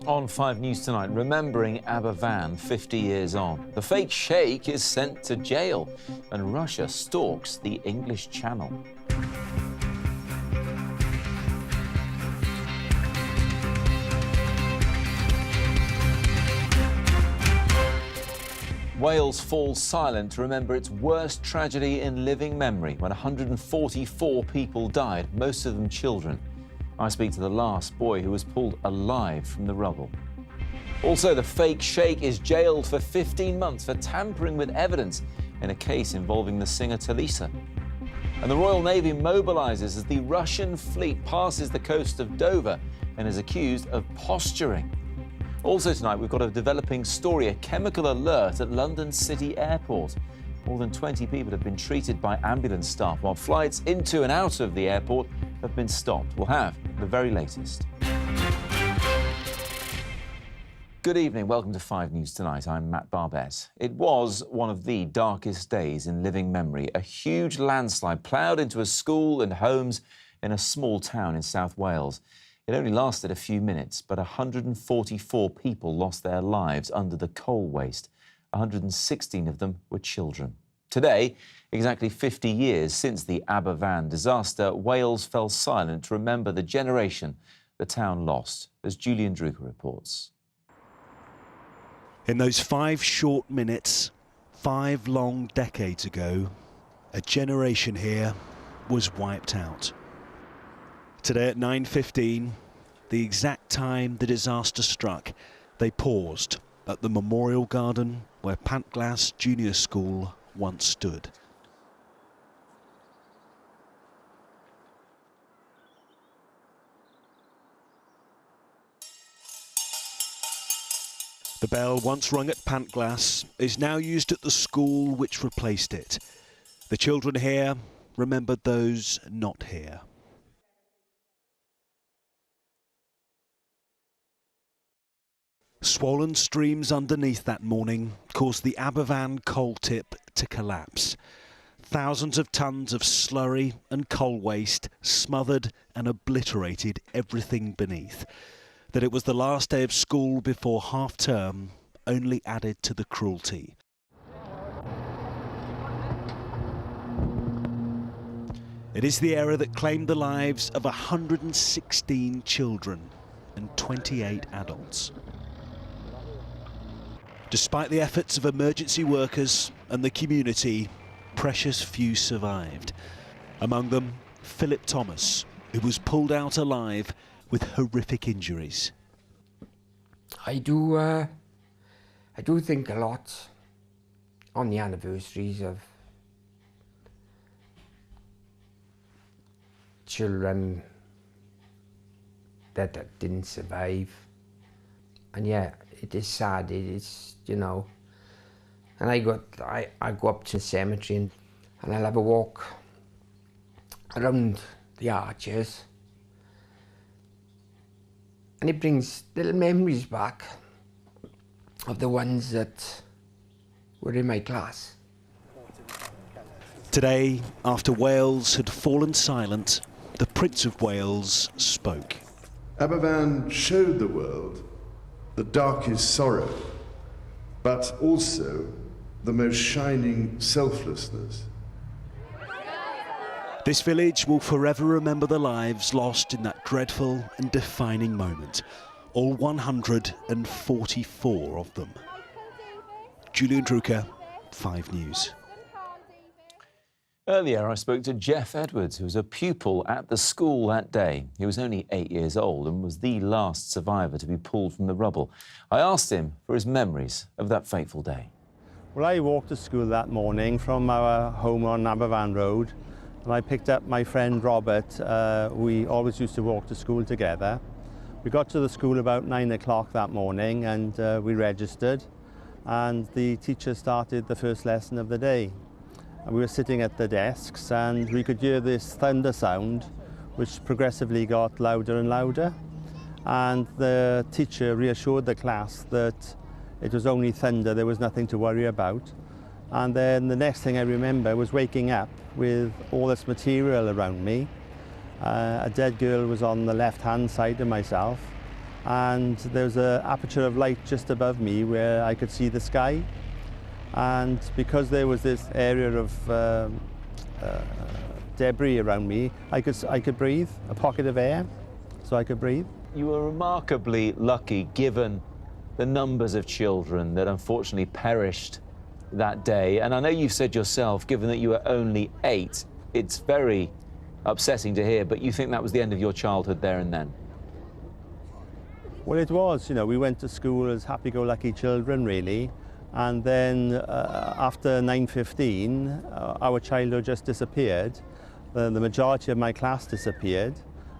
On 5 News tonight, remembering Aberfan 50 years on. The fake sheikh is sent to jail and Russia stalks the English Channel. Wales falls silent to remember its worst tragedy in living memory when 144 people died, most of them children. I speak to the last boy who was pulled alive from the rubble. Also, the fake sheikh is jailed for 15 months for tampering with evidence in a case involving the singer Talisa. And the Royal Navy mobilises as the Russian fleet passes the coast of Dover and is accused of posturing. Also tonight, we've got a developing story, a chemical alert at London City Airport. More than 20 people have been treated by ambulance staff, while flights into and out of the airport have been stopped. We'll have the very latest. Good evening, welcome to 5 News Tonight. I'm Matt Barbet. It was one of the darkest days in living memory. A huge landslide ploughed into a school and homes in a small town in South Wales. It only lasted a few minutes, but 144 people lost their lives under the coal waste. 116 of them were children. Today, exactly 50 years since the Aberfan disaster, Wales fell silent to remember the generation the town lost, as Julian Drucker reports. In those 5 short minutes, 5 long decades ago, a generation here was wiped out. Today at 9:15, the exact time the disaster struck, they paused at the memorial garden where Pantglas Junior School once stood. The bell once rung at Pantglas is now used at the school which replaced it. The children here remembered those not here. Swollen streams underneath that morning caused the Aberfan coal tip to collapse. Thousands of tons of slurry and coal waste smothered and obliterated everything beneath. That it was the last day of school before half-term only added to the cruelty. It is the area that claimed the lives of 116 children and 28 adults. Despite the efforts of emergency workers and the community, precious few survived. Among them, Philip Thomas, who was pulled out alive with horrific injuries. I do think a lot on the anniversaries of children that didn't survive. And yeah, it is sad, it is, you know. And I go up to the cemetery and I'll have a walk around the arches. And it brings little memories back of the ones that were in my class. Today, after Wales had fallen silent, the Prince of Wales spoke. Aberfan showed the world the darkest sorrow, but also the most shining selflessness. This village will forever remember the lives lost in that dreadful and defining moment. All 144 of them. Julian Drucker, 5 News. Earlier, I spoke to Jeff Edwards, who was a pupil at the school that day. He was only 8 years old and was the last survivor to be pulled from the rubble. I asked him for his memories of that fateful day. Well, I walked to school that morning from our home on Aberfan Road, and I picked up my friend Robert. We always used to walk to school together. We got to the school about 9 o'clock that morning and we registered, and the teacher started the first lesson of the day. And we were sitting at the desks and we could hear this thunder sound which progressively got louder and louder. And the teacher reassured the class that it was only thunder, there was nothing to worry about. And then the next thing I remember was waking up with all this material around me. A dead girl was on the left-hand side of myself. and there was an aperture of light just above me where I could see the sky. And because there was this area of debris around me, I could breathe, a pocket of air, so I could breathe. You were remarkably lucky given the numbers of children that unfortunately perished that day. And I know you've said yourself, given that you were only 8, it's very upsetting to hear, but you think that was the end of your childhood there and then? Well, it was. You know, we went to school as happy-go-lucky children, really. And then after 9/15, our childhood just disappeared. The majority of my class disappeared.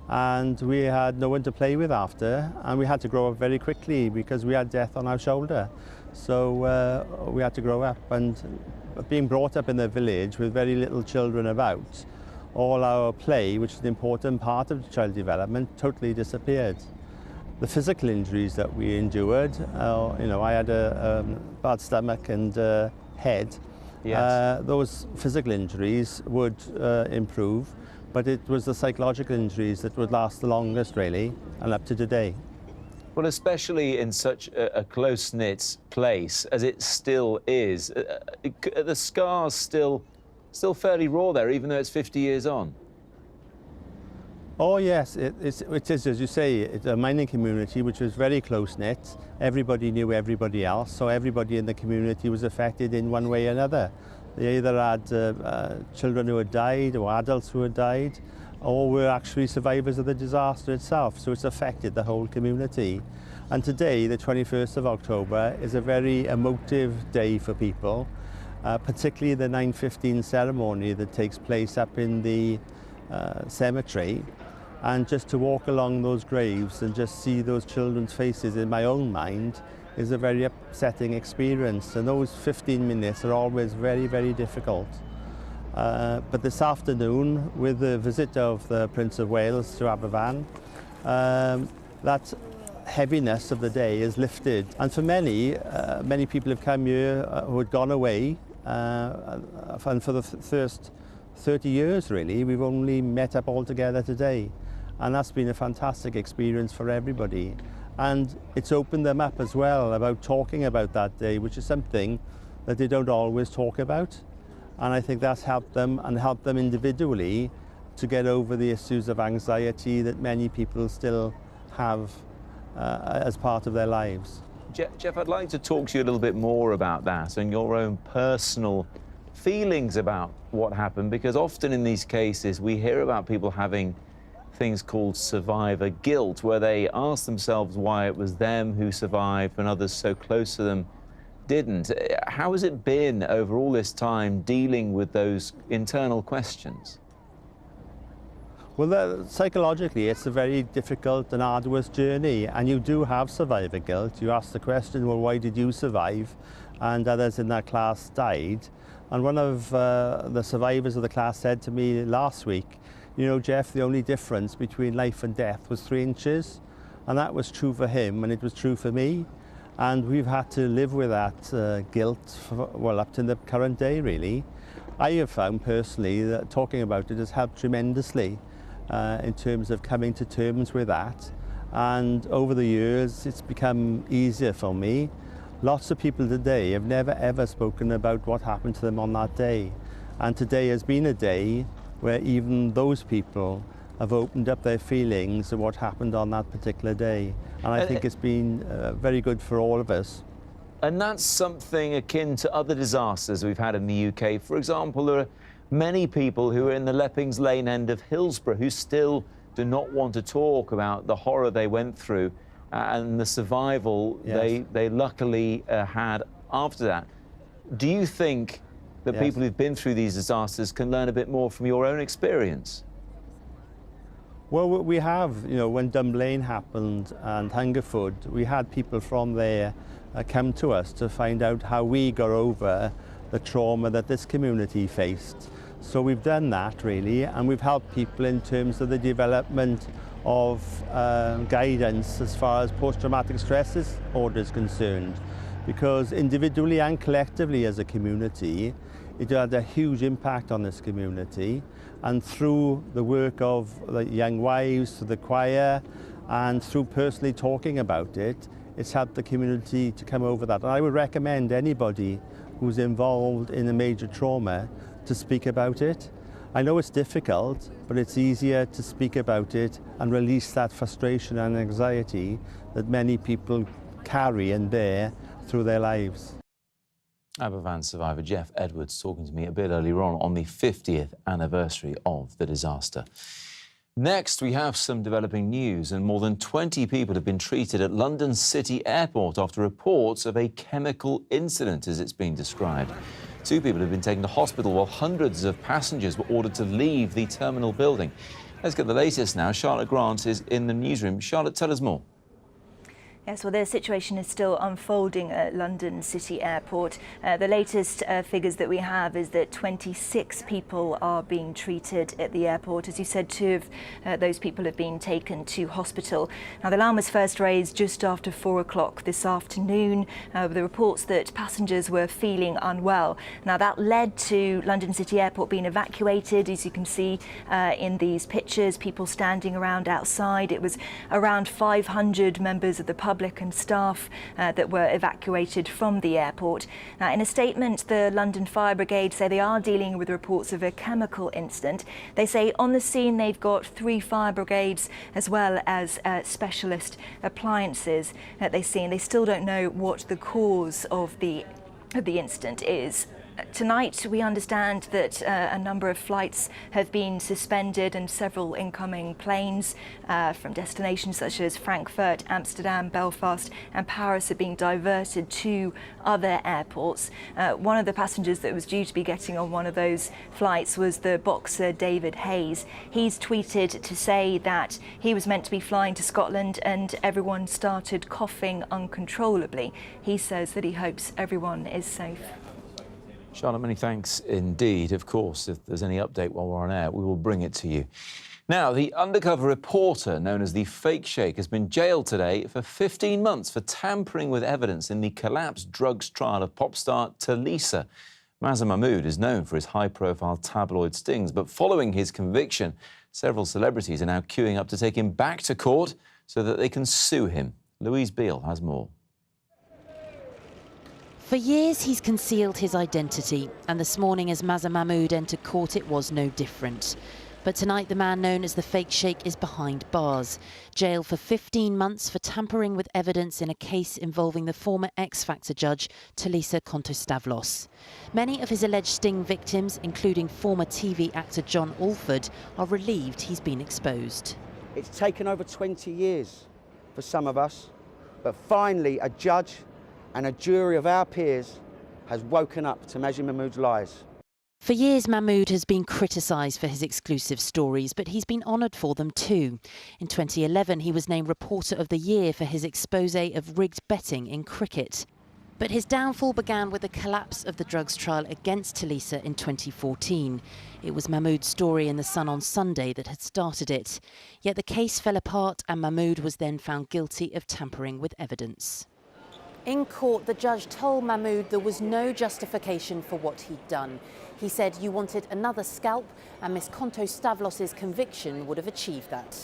And we had no one to play with after, and we had to grow up very quickly because we had death on our shoulder. So we had to grow up, and being brought up in the village with very little children about, all our play, which is an important part of child development, totally disappeared. The physical injuries that we endured, you know, I had a bad stomach and head. Yes. Those physical injuries would improve, but it was the psychological injuries that would last the longest, really, and up to today. Well, especially in such a close-knit place as it still is, the scars still fairly raw there, even though it's 50 years on. Oh yes, it is, as you say, it's a mining community which was very close-knit. Everybody knew everybody else, so everybody in the community was affected in one way or another. They either had children who had died or adults who had died, or were actually survivors of the disaster itself, so it's affected the whole community. And today, the 21st of October, is a very emotive day for people, particularly the 9/15 ceremony that takes place up in the cemetery. And just to walk along those graves and just see those children's faces in my own mind is a very upsetting experience. And those 15 minutes are always very, very difficult. But this afternoon, with the visit of the Prince of Wales to Aberfan, that heaviness of the day is lifted. And for many, many people have come here who had gone away, and for the first 30 years, really, we've only met up all together today. And that's been a fantastic experience for everybody. And it's opened them up as well about talking about that day, which is something that they don't always talk about. And I think that's helped them, and helped them individually, to get over the issues of anxiety that many people still have as part of their lives. Jeff, I'd like to talk to you a little bit more about that and your own personal feelings about what happened, because often in these cases we hear about people having things called survivor guilt, where they ask themselves why it was them who survived and others so close to them didn't. How has it been over all this time dealing with those internal questions? Well, psychologically, it's a very difficult and arduous journey, and you do have survivor guilt. You ask the question, well, why did you survive? And others in that class died. And one of the survivors of the class said to me last week, you know, Jeff, the only difference between life and death was 3 inches. And that was true for him, and it was true for me. And we've had to live with that guilt for, well, up to the current day, really. I have found personally that talking about it has helped tremendously in terms of coming to terms with that. And over the years, it's become easier for me. Lots of people today have never ever spoken about what happened to them on that day. And today has been a day where even those people have opened up their feelings of what happened on that particular day. And I think it's been very good for all of us. And that's something akin to other disasters we've had in the UK. For example, there are many people who are in the Leppings Lane end of Hillsborough who still do not want to talk about the horror they went through and the survival they luckily had after that. Do you think that people who've been through these disasters can learn a bit more from your own experience? Well, we have, you know, when Dunblane happened and Hungerford, we had people from there come to us to find out how we got over the trauma that this community faced. So we've done that, really, and we've helped people in terms of the development of guidance as far as post-traumatic stress disorder is concerned. Because individually and collectively as a community, it had a huge impact on this community. And through the work of the Young Wives, the choir, And through personally talking about it, it's helped the community to come over that. And I would recommend anybody who's involved in a major trauma to speak about it. I know it's difficult, but it's easier to speak about it and release that frustration and anxiety that many people carry and bear through their lives. Aberfan survivor Jeff Edwards talking to me a bit earlier on the 50th anniversary of the disaster. Next, we have some developing news, and more than 20 people have been treated at London City Airport after reports of a chemical incident, as it's been described. 2 people have been taken to hospital while hundreds of passengers were ordered to leave the terminal building. Let's get the latest now. Charlotte Grant is in the newsroom. Charlotte, tell us more. Yes, well, the situation is still unfolding at London City Airport. The latest figures that we have is that 26 people are being treated at the airport. As you said, 2 of those people have been taken to hospital. Now, the alarm was first raised just after 4 o'clock this afternoon with the reports that passengers were feeling unwell. Now, that led to London City Airport being evacuated, as you can see in these pictures, people standing around outside. It was around 500 members of the public and staff that were evacuated from the airport. Now, in a statement, the London Fire Brigade say they are dealing with reports of a chemical incident. They say on the scene they've got 3 fire brigades as well as specialist appliances that they see, and they still don't know what the cause of the incident is. Tonight, we understand that a number of flights have been suspended and several incoming planes from destinations such as Frankfurt, Amsterdam, Belfast and Paris are being diverted to other airports. One of the passengers that was due to be getting on one of those flights was the boxer David Hayes. He's tweeted to say that he was meant to be flying to Scotland and everyone started coughing uncontrollably. He says that he hopes everyone is safe. Charlotte, many thanks indeed. Of course, if there's any update while we're on air, we will bring it to you. Now, the undercover reporter known as the Fake Sheikh has been jailed today for 15 months for tampering with evidence in the collapsed drugs trial of pop star Tulisa. Mazza Mahmood is known for his high-profile tabloid stings, but following his conviction, several celebrities are now queuing up to take him back to court so that they can sue him. Louise Beale has more. For years, he's concealed his identity, and this morning as Mazza Mahmood entered court, it was no different. But tonight, the man known as the Fake Sheikh is behind bars, jailed for 15 months for tampering with evidence in a case involving the former X Factor judge, Tulisa Kontostavlos. Many of his alleged sting victims, including former TV actor John Alford, are relieved he's been exposed. It's taken over 20 years for some of us, but finally a judge and a jury of our peers has woken up to Mazza Mahmood's lies. For years, Mahmood has been criticised for his exclusive stories, but he's been honoured for them too. In 2011, he was named Reporter of the Year for his expose of rigged betting in cricket. But his downfall began with the collapse of the drugs trial against Tulisa in 2014. It was Mahmood's story in The Sun on Sunday that had started it. Yet the case fell apart and Mahmood was then found guilty of tampering with evidence. In court, the judge told Mahmood there was no justification for what he'd done. He said you wanted another scalp and Miss Kontostavlos' conviction would have achieved that.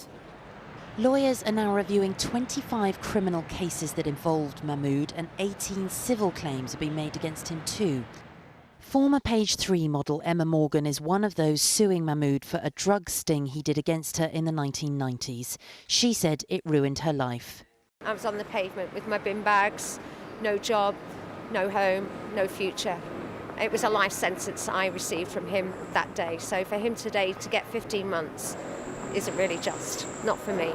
Lawyers are now reviewing 25 criminal cases that involved Mahmood and 18 civil claims have been made against him too. Former Page 3 model Emma Morgan is one of those suing Mahmood for a drug sting he did against her in the 1990s. She said it ruined her life. I was on the pavement with my bin bags, no job, no home, no future. It was a life sentence I received from him that day. So for him today to get 15 months isn't really just, not for me.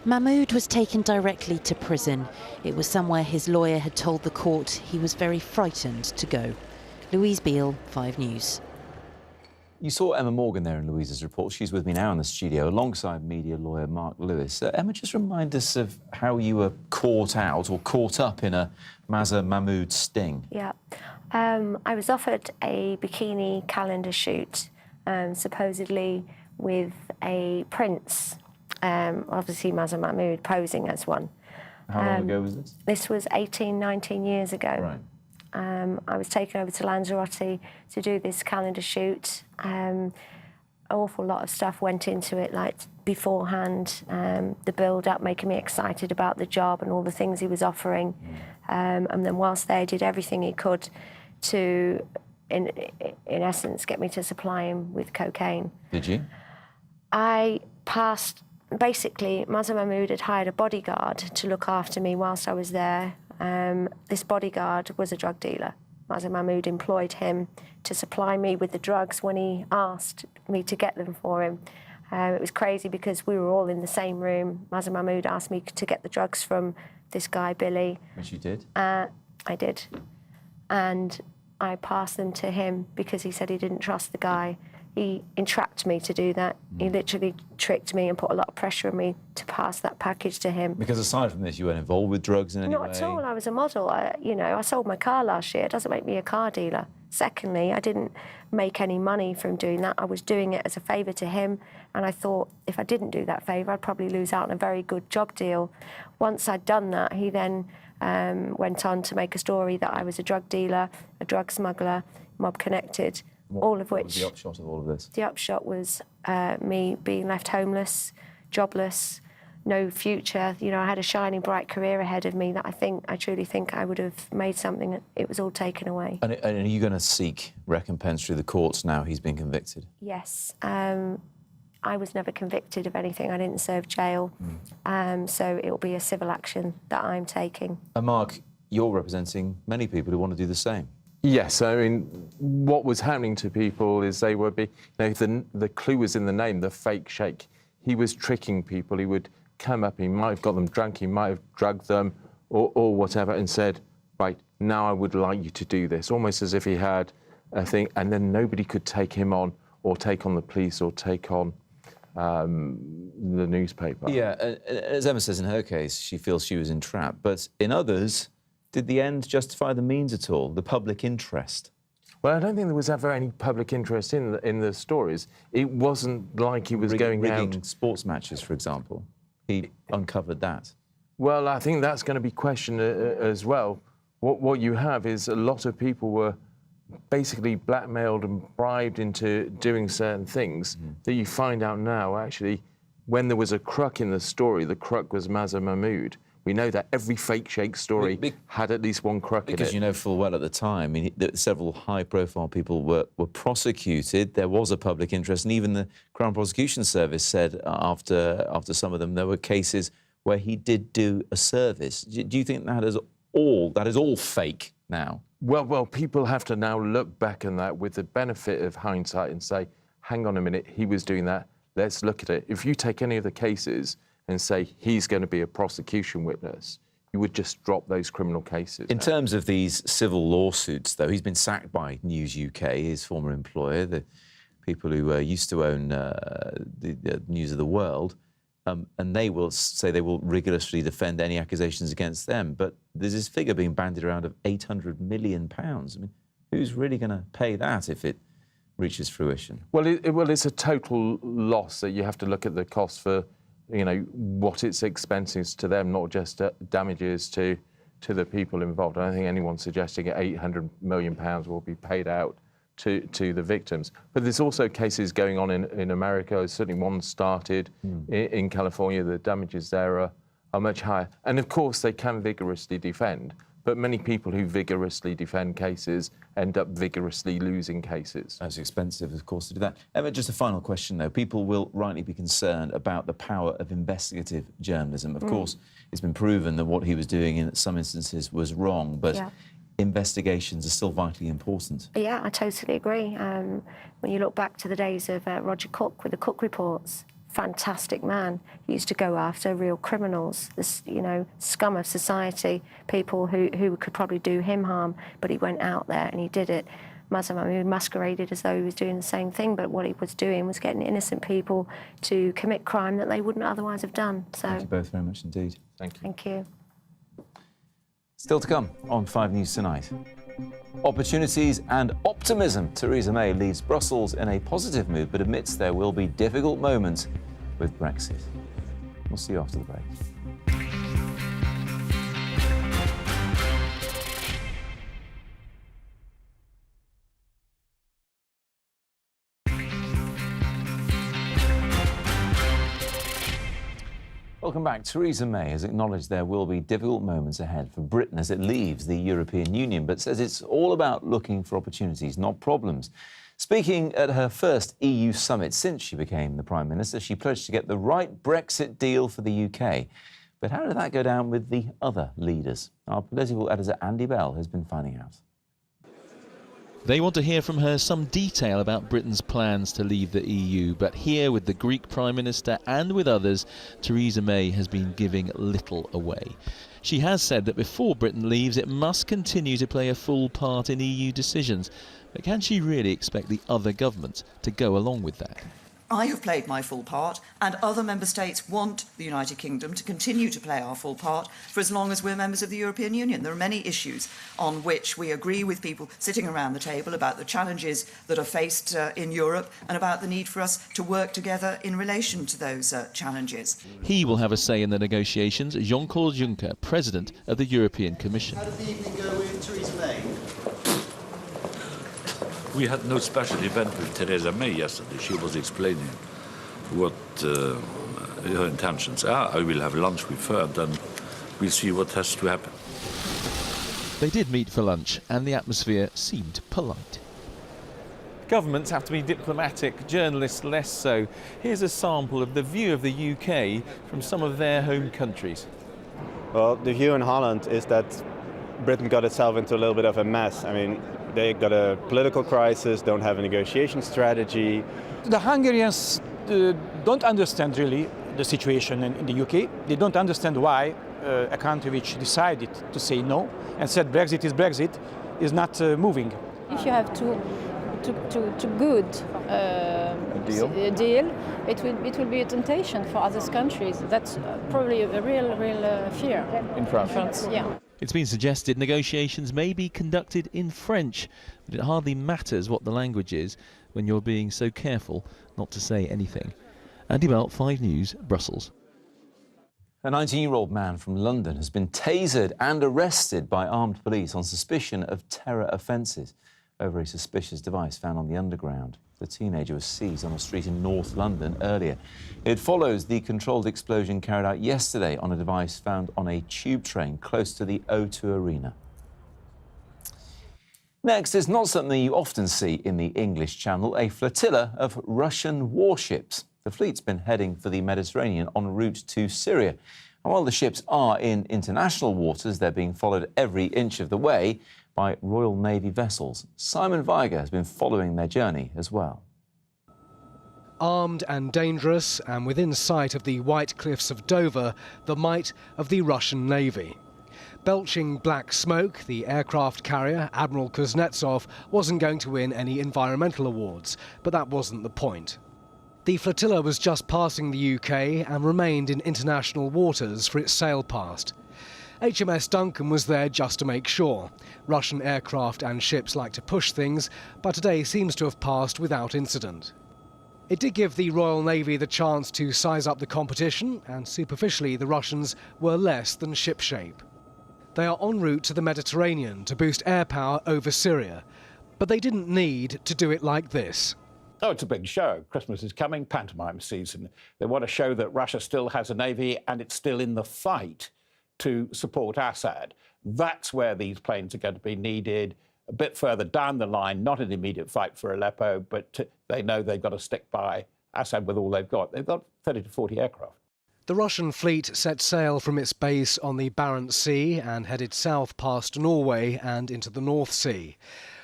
Mahmood was taken directly to prison. It was somewhere his lawyer had told the court he was very frightened to go. Louise Beale, 5 News. You saw Emma Morgan there in Louise's report. She's with me now in the studio alongside media lawyer Mark Lewis. Emma, just remind us of how you were caught out or caught up in a Mazza Mahmood sting. Yeah. I was offered a bikini calendar shoot, supposedly with a prince, obviously Mazza Mahmood posing as one. How long ago was this? This was 18, 19 years ago. Right. I was taken over to Lanzarote to do this calendar shoot. An awful lot of stuff went into it, like beforehand, the build-up, making me excited about the job and all the things he was offering. And then whilst there, he did everything he could to, in essence, get me to supply him with cocaine. Did you? I passed, basically, Mazza Mahmood had hired a bodyguard to look after me whilst I was there. This bodyguard was a drug dealer. Mazza Mahmood employed him to supply me with the drugs when he asked me to get them for him. It was crazy because we were all in the same room. Mazza Mahmood asked me to get the drugs from this guy, Billy. Which you did? I did. And I passed them to him because he said he didn't trust the guy. He entrapped me to do that. He literally tricked me and put a lot of pressure on me to pass that package to him. Because aside from this, you weren't involved with drugs in any way? Not at all. I was a model. I sold my car last year. It doesn't make me a car dealer. Secondly, I didn't make any money from doing that. I was doing it as a favour to him, and I thought if I didn't do that favour, I'd probably lose out on a very good job deal. Once I'd done that, he then went on to make a story that I was a drug dealer, a drug smuggler, mob-connected, all of which... What was the upshot of all of this? The upshot was me being left homeless, jobless, no future. You know, I had a shining, bright career ahead of me that I truly think I would have made something. It was all taken away. And are you going to seek recompense through the courts now he's been convicted? Yes. I was never convicted of anything. I didn't serve jail. So it will be a civil action that I'm taking. And Mark, you're representing many people who want to do the same. Yes, I mean, what was happening to people is they were the clue was in the name, the fake sheikh. He was tricking people. He would come up, he might have got them drunk, he might have drugged them or whatever, and said, right, now I would like you to do this, almost as if he had a thing, and then nobody could take him on or take on the police or take on the newspaper. Yeah, as Emma says in her case, she feels she was entrapped, but in others, did the end justify the means at all, the public interest? Well, I don't think there was ever any public interest in the stories. It wasn't like he was going out... sports matches, for example. He uncovered that. Well, I think that's going to be questioned as well. What you have is a lot of people were basically blackmailed and bribed into doing certain things that you find out now, actually, when there was a crook in the story, the crook was Mazza Mahmood. We know that every fake sheikh story had at least one crook in it. Because you know full well at the time, I mean, several high-profile people were prosecuted. There was a public interest, and even the Crown Prosecution Service said after some of them there were cases where he did do a service. Do you think that is all fake now? Well, people have to now look back on that with the benefit of hindsight and say, hang on a minute, he was doing that. Let's look at it. If you take any of the cases and say he's going to be a prosecution witness, you would just drop those criminal cases. In terms of these civil lawsuits, though, he's been sacked by News UK, his former employer, the people who used to own the News of the World, and they will say they will rigorously defend any accusations against them. But there's this figure being bandied around of £800 million. I mean, who's really going to pay that if it reaches fruition? Well, it's a total loss that you have to look at the cost for, you know, what its expenses to them, not just damages to the people involved. I don't think anyone's suggesting £800 million will be paid out to the victims. But there's also cases going on in America. Certainly one started in California. The damages there are much higher. And of course, they can vigorously defend. But many people who vigorously defend cases end up vigorously losing cases. It's expensive, of course, to do that. Emma, just a final question, though. People will rightly be concerned about the power of investigative journalism. Of course, it's been proven that what he was doing in some instances was wrong, but investigations are still vitally important. Yeah, I totally agree. When you look back to the days of Roger Cook with the Cook reports, fantastic man. He used to go after real criminals, this, you know, scum of society, people who could probably do him harm, but he went out there and he did it. Mazza Mahmood masqueraded as though he was doing the same thing, but what he was doing was getting innocent people to commit crime that they wouldn't otherwise have done. So, thank you both very much indeed. Thank you. Thank you. Still to come on 5 News Tonight. Opportunities and optimism. Theresa May leaves Brussels in a positive mood, but admits there will be difficult moments with Brexit. We'll see you after the break. Welcome back. Theresa May has acknowledged there will be difficult moments ahead for Britain as it leaves the European Union, but says it's all about looking for opportunities, not problems. Speaking at her first EU summit since she became the Prime Minister, she pledged to get the right Brexit deal for the UK. But how did that go down with the other leaders? Our political editor Andy Bell has been finding out. They want to hear from her some detail about Britain's plans to leave the EU, but here with the Greek Prime Minister and with others, Theresa May has been giving little away. She has said that before Britain leaves, it must continue to play a full part in EU decisions. But can she really expect the other governments to go along with that? I have played my full part, and other member states want the United Kingdom to continue to play our full part for as long as we're members of the European Union. There are many issues on which we agree with people sitting around the table about the challenges that are faced in Europe and about the need for us to work together in relation to those challenges. He will have a say in the negotiations, Jean-Claude Juncker, President of the European Commission. How did the evening go with Theresa May? We had no special event with Theresa May yesterday. She was explaining what her intentions are. I will have lunch with her, then we'll see what has to happen. They did meet for lunch, and the atmosphere seemed polite. Governments have to be diplomatic, journalists less so. Here's a sample of the view of the UK from some of their home countries. Well, the view in Holland is that Britain got itself into a little bit of a mess. I mean, they got a political crisis, don't have a negotiation strategy. The Hungarians don't understand really the situation in the UK. They don't understand why a country which decided to say no and said Brexit is not moving. If you have too good deal, it will be a temptation for other countries. That's probably a real fear. In France? Yeah. It's been suggested negotiations may be conducted in French, but it hardly matters what the language is when you're being so careful not to say anything. Andy Bell, 5 News, Brussels. A 19-year-old man from London has been tasered and arrested by armed police on suspicion of terror offences over a suspicious device found on the Underground. The teenager was seized on a street in North London earlier. It follows the controlled explosion carried out yesterday on a device found on a tube train close to the O2 Arena. Next is not something you often see in the English Channel, a flotilla of Russian warships. The fleet's been heading for the Mediterranean en route to Syria. And while the ships are in international waters, they're being followed every inch of the way by Royal Navy vessels. Simon Viger has been following their journey as well. Armed and dangerous, and within sight of the white cliffs of Dover, the might of the Russian Navy. Belching black smoke, the aircraft carrier, Admiral Kuznetsov, wasn't going to win any environmental awards, but that wasn't the point. The flotilla was just passing the UK and remained in international waters for its sail past. HMS Duncan was there just to make sure. Russian aircraft and ships like to push things, but today seems to have passed without incident. It did give the Royal Navy the chance to size up the competition, and superficially the Russians were less than shipshape. They are en route to the Mediterranean to boost air power over Syria, but they didn't need to do it like this. Oh, it's a big show. Christmas is coming, pantomime season. They want to show that Russia still has a navy and it's still in the fight to support Assad. That's where these planes are going to be needed. A bit further down the line, not an immediate fight for Aleppo, but they know they've got to stick by Assad with all they've got. They've got 30 to 40 aircraft. The Russian fleet set sail from its base on the Barents Sea and headed south past Norway and into the North Sea.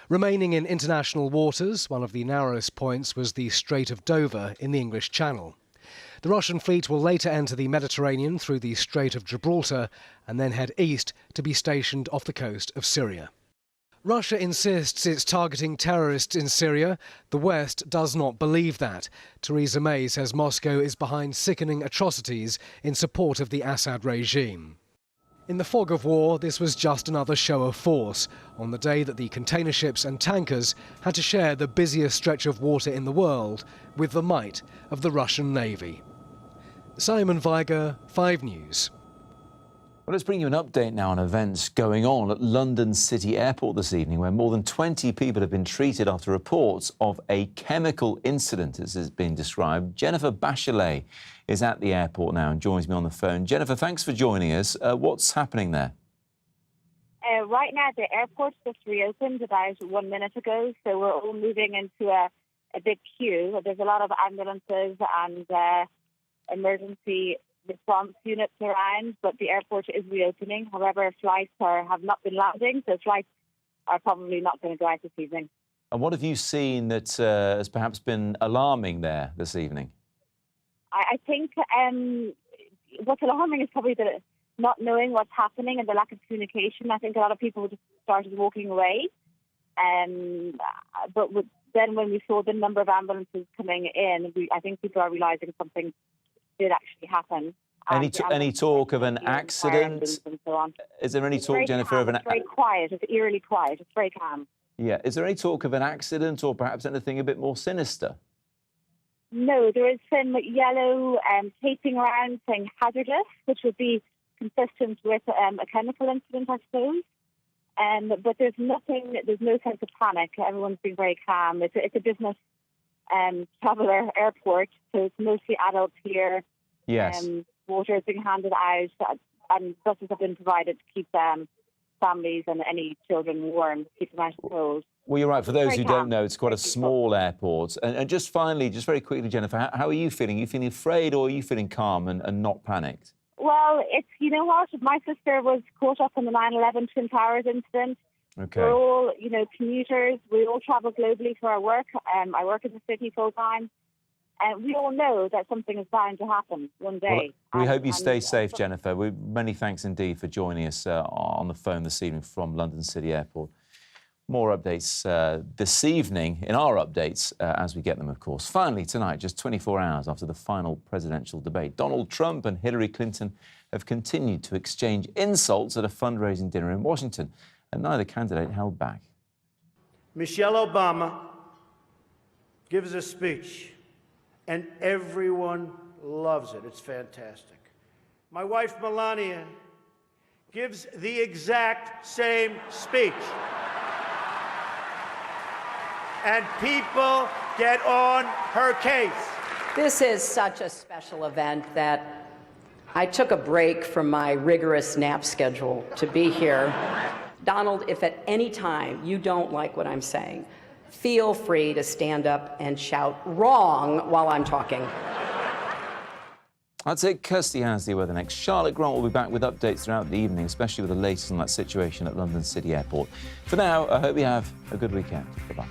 Remaining in international waters, one of the narrowest points was the Strait of Dover in the English Channel. The Russian fleet will later enter the Mediterranean through the Strait of Gibraltar and then head east to be stationed off the coast of Syria. Russia insists it's targeting terrorists in Syria. The West does not believe that. Theresa May says Moscow is behind sickening atrocities in support of the Assad regime. In the fog of war, this was just another show of force on the day that the container ships and tankers had to share the busiest stretch of water in the world with the might of the Russian Navy. Simon Viger, 5 News. Well, let's bring you an update now on events going on at London City Airport this evening, where more than 20 people have been treated after reports of a chemical incident, as has been described. Jennifer Bachelet is at the airport now and joins me on the phone. Jennifer, thanks for joining us. What's happening there? Right now, the airport just reopened about 1 minute ago, so we're all moving into a big queue. There's a lot of ambulances and emergency response units around, but the airport is reopening. However, flights have not been landing, so flights are probably not going to go out this evening. And what have you seen that has perhaps been alarming there this evening? I think what's alarming is probably the not knowing what's happening and the lack of communication. I think a lot of people just started walking away. But then when we saw the number of ambulances coming in, I think people are realising something did actually happen. Any talk of an accident? And so on. Is there any talk, Jennifer, of an... It's very quiet. It's eerily quiet. It's very calm. Yeah. Is there any talk of an accident or perhaps anything a bit more sinister? No, there is some yellow taping around saying hazardous, which would be consistent with a chemical incident, I suppose. But there's no sense of panic. Everyone's been very calm. It's a business traveller airport, so it's mostly adults here. Yes. Water is being handed out, and buses have been provided to keep families and any children warm, keep them out of the cold. Well, you're right. For those who don't know, it's quite a small airport. And just finally, just very quickly, Jennifer, how are you feeling? Are you feeling afraid or are you feeling calm and not panicked? Well, you know what? My sister was caught up in the 9/11 Twin Towers incident. Okay. We're all, commuters. We all travel globally for our work. I work in the city full time. And we all know that something is bound to happen one day. Well, we hope you stay safe, Jennifer. Many thanks indeed for joining us on the phone this evening from London City Airport. More updates this evening in our updates as we get them, of course. Finally, tonight, just 24 hours after the final presidential debate, Donald Trump and Hillary Clinton have continued to exchange insults at a fundraising dinner in Washington, and neither candidate held back. Michelle Obama gives a speech, and everyone loves it. It's fantastic. My wife, Melania, gives the exact same speech. And people get on her case. This is such a special event that I took a break from my rigorous nap schedule to be here. Donald, if at any time you don't like what I'm saying, feel free to stand up and shout wrong while I'm talking. I'd say Kirsty has the weather next. Charlotte Grant will be back with updates throughout the evening, especially with the latest on that situation at London City Airport. For now, I hope you have a good weekend. Bye-bye.